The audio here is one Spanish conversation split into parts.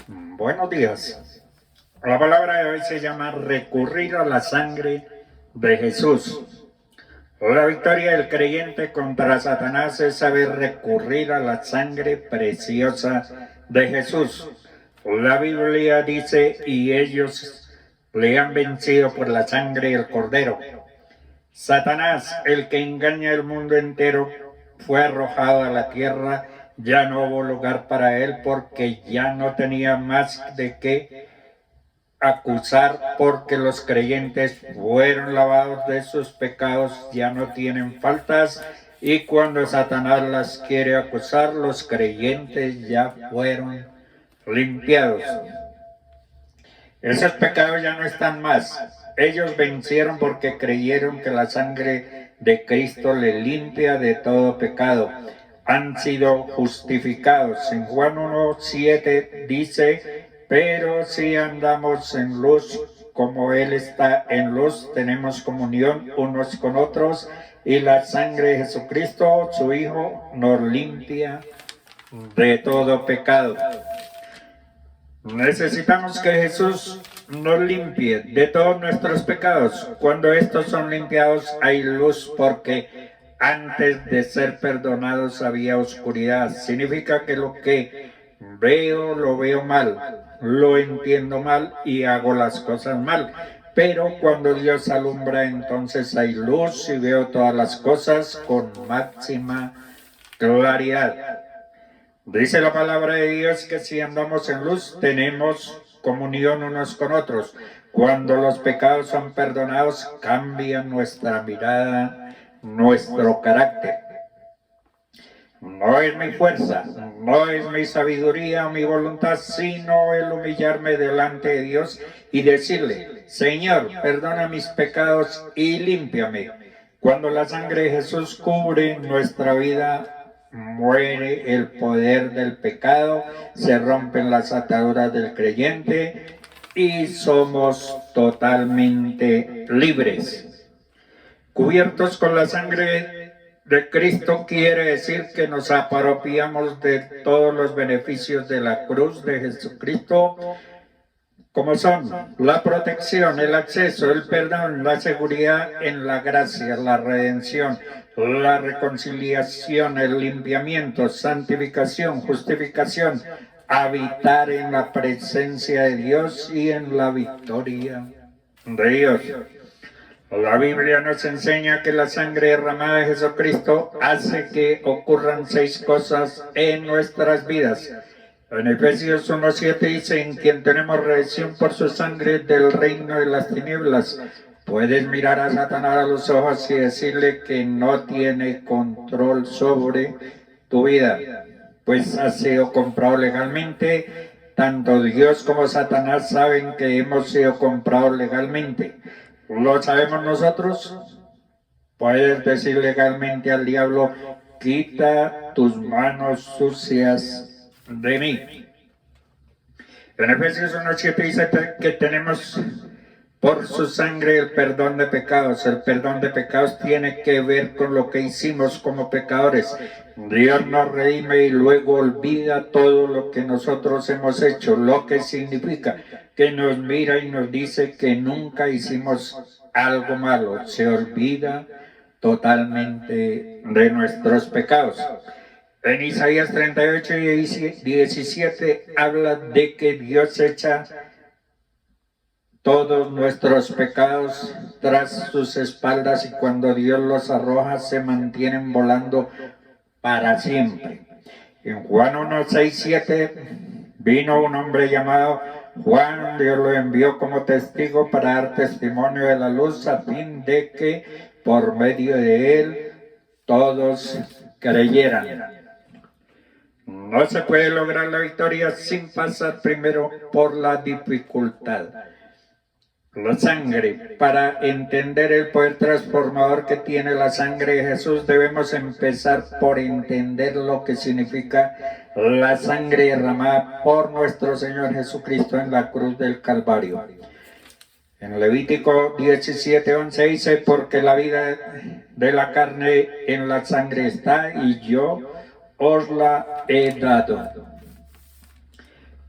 Buenos días. La palabra de hoy se llama recurrir a la sangre de Jesús. La victoria del creyente contra Satanás es saber recurrir a la sangre preciosa de Jesús. La Biblia dice, y ellos le han vencido por la sangre del Cordero. Satanás, el que engaña al mundo entero, fue arrojado a la tierra. Ya no hubo lugar para él porque ya no tenía más de qué acusar, porque los creyentes fueron lavados de sus pecados, ya no tienen faltas, y cuando Satanás las quiere acusar, los creyentes ya fueron limpiados. Esos pecados ya no están más. Ellos vencieron porque creyeron que la sangre de Cristo le limpia de todo pecado. Han sido justificados. En Juan 1:7 dice, pero si andamos en luz, como Él está en luz, tenemos comunión unos con otros, y la sangre de Jesucristo, su Hijo, nos limpia de todo pecado. Necesitamos que Jesús nos limpie de todos nuestros pecados. Cuando estos son limpiados hay luz, porque antes de ser perdonados había oscuridad. Significa que lo que veo lo veo mal, lo entiendo mal y hago las cosas mal. Pero cuando Dios alumbra, entonces hay luz y veo todas las cosas con máxima claridad. Dice la palabra de Dios que si andamos en luz, tenemos comunión unos con otros. Cuando los pecados son perdonados, cambia nuestra mirada, nuestro carácter. No es mi fuerza, no es mi sabiduría o mi voluntad, sino el humillarme delante de Dios y decirle, Señor, perdona mis pecados y límpiame. Cuando la sangre de Jesús cubre nuestra vida, muere el poder del pecado, se rompen las ataduras del creyente y somos totalmente libres. Cubiertos con la sangre de Cristo quiere decir que nos apropiamos de todos los beneficios de la cruz de Jesucristo, como son la protección, el acceso, el perdón, la seguridad en la gracia, la redención, la reconciliación, el limpiamiento, santificación, justificación, habitar en la presencia de Dios y en la victoria de Dios. La Biblia nos enseña que la sangre derramada de Jesucristo hace que ocurran 6 cosas en nuestras vidas. En Efesios 1:7 dice, en quien tenemos redención por su sangre del reino de las tinieblas. Puedes mirar a Satanás a los ojos y decirle que no tiene control sobre tu vida, pues ha sido comprado legalmente. Tanto Dios como Satanás saben que hemos sido comprados legalmente. ¿Lo sabemos nosotros? Puedes decir legalmente al diablo, quita tus manos sucias de mí. En Efesios 1:7 dice que tenemos por su sangre el perdón de pecados. El perdón de pecados tiene que ver con lo que hicimos como pecadores. Dios nos redime y luego olvida todo lo que nosotros hemos hecho, lo que significa que nos mira y nos dice que nunca hicimos algo malo. Se olvida totalmente de nuestros pecados. En Isaías 38:17 habla de que Dios echa todos nuestros pecados tras sus espaldas y cuando Dios los arroja se mantienen volando para siempre. En Juan 1:6-7 vino un hombre llamado Juan, Dios lo envió como testigo para dar testimonio de la luz a fin de que por medio de él todos creyeran. No se puede lograr la victoria sin pasar primero por la dificultad. La sangre. Para entender el poder transformador que tiene la sangre de Jesús, debemos empezar por entender lo que significa la sangre derramada por nuestro Señor Jesucristo en la cruz del Calvario. En Levítico 17:11 dice, porque la vida de la carne en la sangre está y yo os la he dado.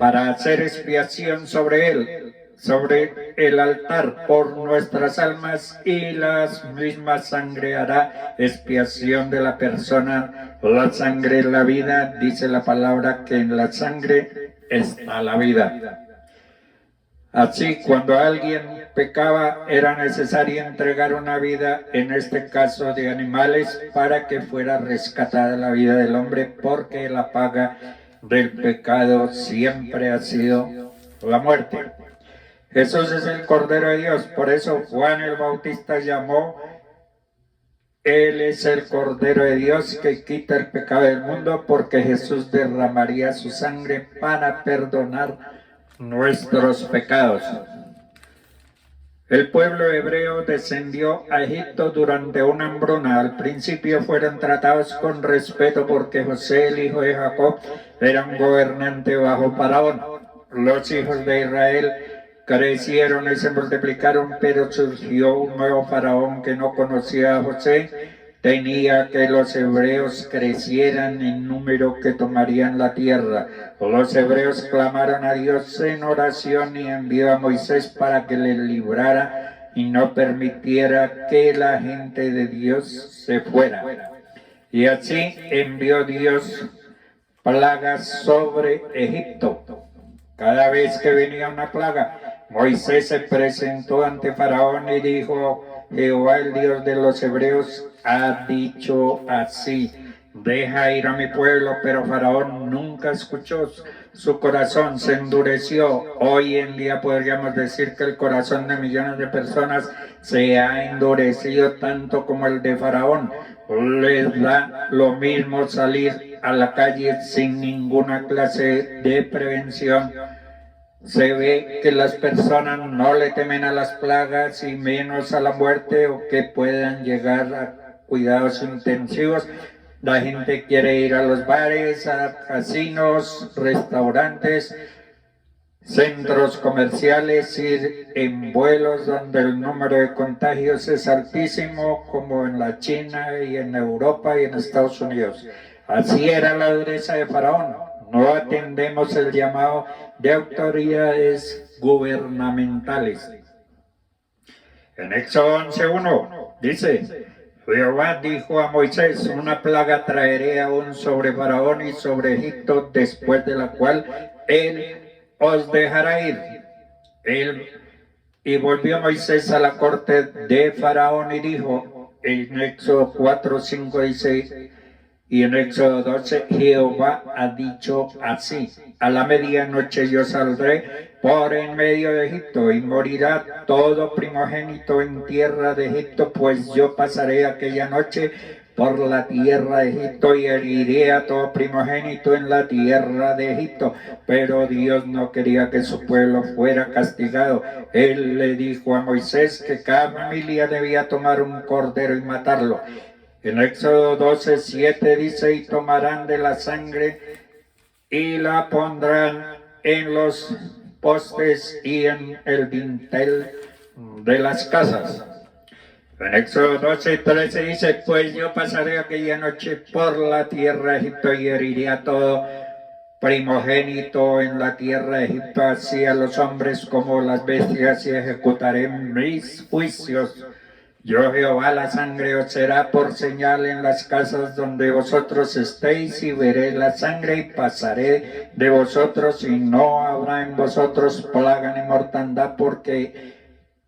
para hacer expiación sobre él, sobre el altar por nuestras almas, y la misma sangre hará expiación de la persona. La sangre es la vida, dice la palabra que en la sangre está la vida. Así, cuando alguien pecaba, era necesario entregar una vida, en este caso de animales, para que fuera rescatada la vida del hombre, porque la paga del pecado siempre ha sido la muerte. Jesús es el Cordero de Dios, por eso Juan el Bautista llamó: Él es el Cordero de Dios que quita el pecado del mundo, porque Jesús derramaría su sangre para perdonar nuestros pecados. El pueblo hebreo descendió a Egipto durante una hambruna. Al principio fueron tratados con respeto porque José, el hijo de Jacob, era un gobernante bajo Faraón. Los hijos de Israel crecieron y se multiplicaron, pero surgió un nuevo faraón que no conocía a José. Tenía que los hebreos crecieran en número, que tomarían la tierra. Los hebreos clamaron a Dios en oración y envió a Moisés para que les librara y no permitiera que la gente de Dios se fuera. Y así envió Dios plagas sobre Egipto. Cada vez que venía una plaga, Moisés se presentó ante Faraón y dijo: Jehová, el Dios de los hebreos, ha dicho así: deja ir a mi pueblo. Pero Faraón nunca escuchó, su corazón se endureció. Hoy en día podríamos decir que el corazón de millones de personas se ha endurecido tanto como el de Faraón. Les da lo mismo salir a la calle sin ninguna clase de prevención. Se ve que las personas no le temen a las plagas y menos a la muerte, o que puedan llegar a cuidados intensivos. La gente quiere ir a los bares, a casinos, restaurantes, centros comerciales, ir en vuelos donde el número de contagios es altísimo, como en la China y en Europa y en Estados Unidos. Así era la dureza de Faraón. No atendemos el llamado de autoridades gubernamentales. En Éxodo 11:1 dice: Jehová dijo a Moisés: una plaga traeré aún sobre Faraón y sobre Egipto, después de la cual él os dejará ir. Y volvió Moisés a la corte de Faraón y dijo, en Éxodo 4:5 dice, y en Éxodo 12, Jehová ha dicho así: a la medianoche yo saldré por en medio de Egipto, y morirá todo primogénito en tierra de Egipto, pues yo pasaré aquella noche por la tierra de Egipto y heriré a todo primogénito en la tierra de Egipto. Pero Dios no quería que su pueblo fuera castigado. Él le dijo a Moisés que cada familia debía tomar un cordero y matarlo. En Éxodo 12:7 dice: y tomarán de la sangre y la pondrán en los postes y en el dintel de las casas. En Éxodo 12:13 dice: pues yo pasaré aquella noche por la tierra de Egipto y heriré a todo primogénito en la tierra de Egipto, así a los hombres como las bestias, y ejecutaré mis juicios. Yo, Jehová, la sangre os será por señal en las casas donde vosotros estéis, y veré la sangre y pasaré de vosotros, y no habrá en vosotros plaga ni mortandad, porque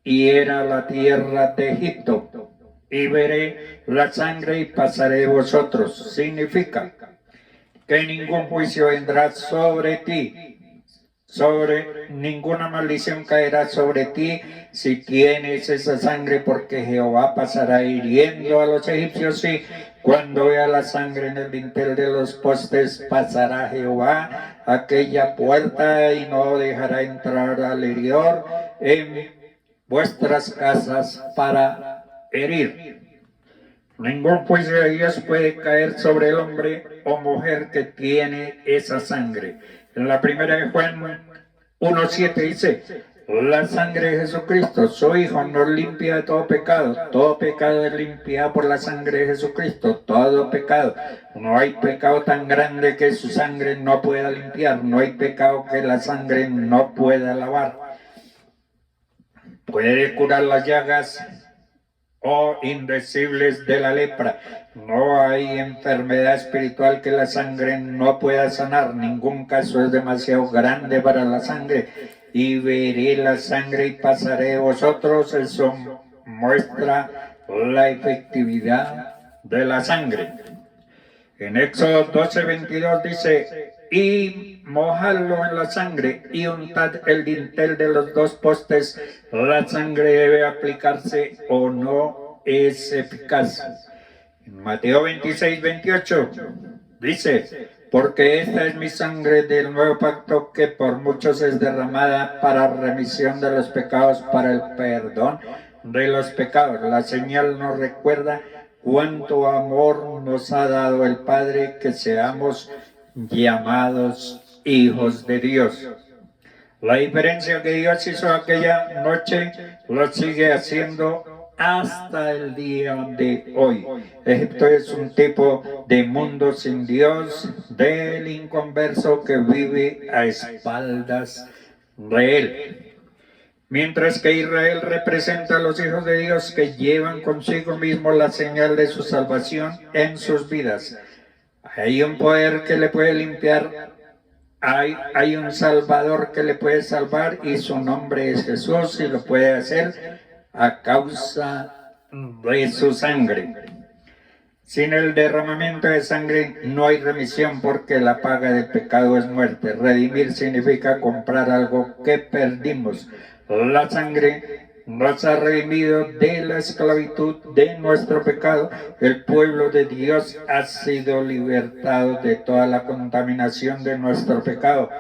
hiera la tierra de Egipto. Y veré la sangre y pasaré de vosotros. Significa que ningún juicio vendrá sobre ti. Sobre ninguna maldición caerá sobre ti si tienes esa sangre, porque Jehová pasará hiriendo a los egipcios, y cuando vea la sangre en el dintel de los postes, pasará Jehová aquella puerta y no dejará entrar al heridor en vuestras casas para herir. Ningún juicio de Dios puede caer sobre el hombre o mujer que tiene esa sangre. En la primera de Juan 1:7 dice: La sangre de Jesucristo, su Hijo, nos limpia de todo pecado. Todo pecado es limpiado por la sangre de Jesucristo. Todo pecado. No hay pecado tan grande que su sangre no pueda limpiar. No hay pecado que la sangre no pueda lavar. Puede curar las llagas indecibles de la lepra. No hay enfermedad espiritual que la sangre no pueda sanar. Ningún caso es demasiado grande para la sangre. Y veré la sangre y pasaré de vosotros. Eso muestra la efectividad de la sangre. En Éxodo 12:22 dice: y mojadlo en la sangre y untad el dintel de los dos postes. La sangre debe aplicarse o no es eficaz. En Mateo 26:28 dice: porque esta es mi sangre del nuevo pacto, que por muchos es derramada para remisión de los pecados, para el perdón de los pecados. La señal nos recuerda cuánto amor nos ha dado el Padre, que seamos llamados hijos de Dios. La diferencia que Dios hizo aquella noche lo sigue haciendo hasta el día de hoy. Egipto es un tipo de mundo sin Dios, del inconverso que vive a espaldas de él. Mientras que Israel representa a los hijos de Dios que llevan consigo mismo la señal de su salvación en sus vidas. Hay un poder que le puede limpiar, hay un Salvador que le puede salvar, y su nombre es Jesús, y lo puede hacer a causa de su sangre. Sin el derramamiento de sangre no hay remisión, porque la paga del pecado es muerte. Redimir significa comprar algo que perdimos. La sangre nos ha redimido de la esclavitud de nuestro pecado. El pueblo de Dios ha sido libertado de toda la contaminación de nuestro pecado.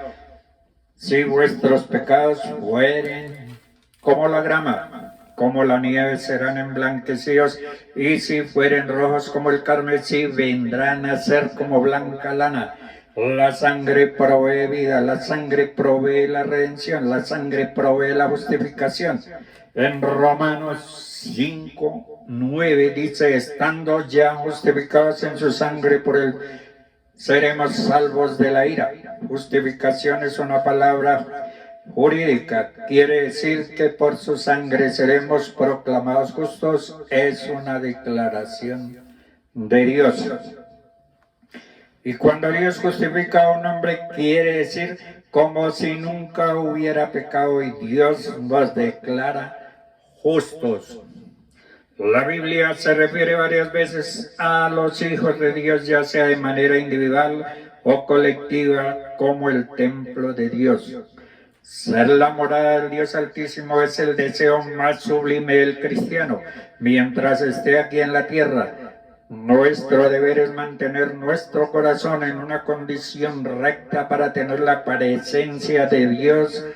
Si vuestros pecados fueren como la grama, como la nieve, serán emblanquecidos, y si fueren rojos como el carmesí, vendrán a ser como blanca lana. La sangre provee vida, la sangre provee la redención, la sangre provee la justificación. En Romanos 5:9 dice: estando ya justificados en su sangre, por él seremos salvos de la ira. Justificación es una palabra jurídica, quiere decir que por su sangre seremos proclamados justos. Es una declaración de Dios. Y cuando Dios justifica a un hombre, quiere decir como si nunca hubiera pecado, y Dios nos declara justos. La Biblia se refiere varias veces a los hijos de Dios, ya sea de manera individual o colectiva, como el templo de Dios. Ser la morada del Dios Altísimo es el deseo más sublime del cristiano. Mientras esté aquí en la tierra, nuestro deber es mantener nuestro corazón en una condición recta para tener la presencia de Dios.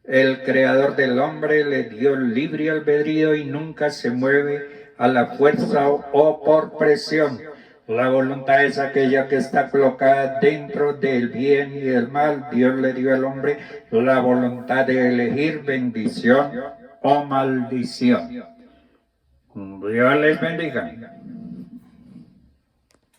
El creador del hombre le dio libre albedrío y nunca se mueve a la fuerza o por presión. La voluntad es aquella que está colocada dentro del bien y del mal. Dios le dio al hombre la voluntad de elegir bendición o maldición. Dios les bendiga.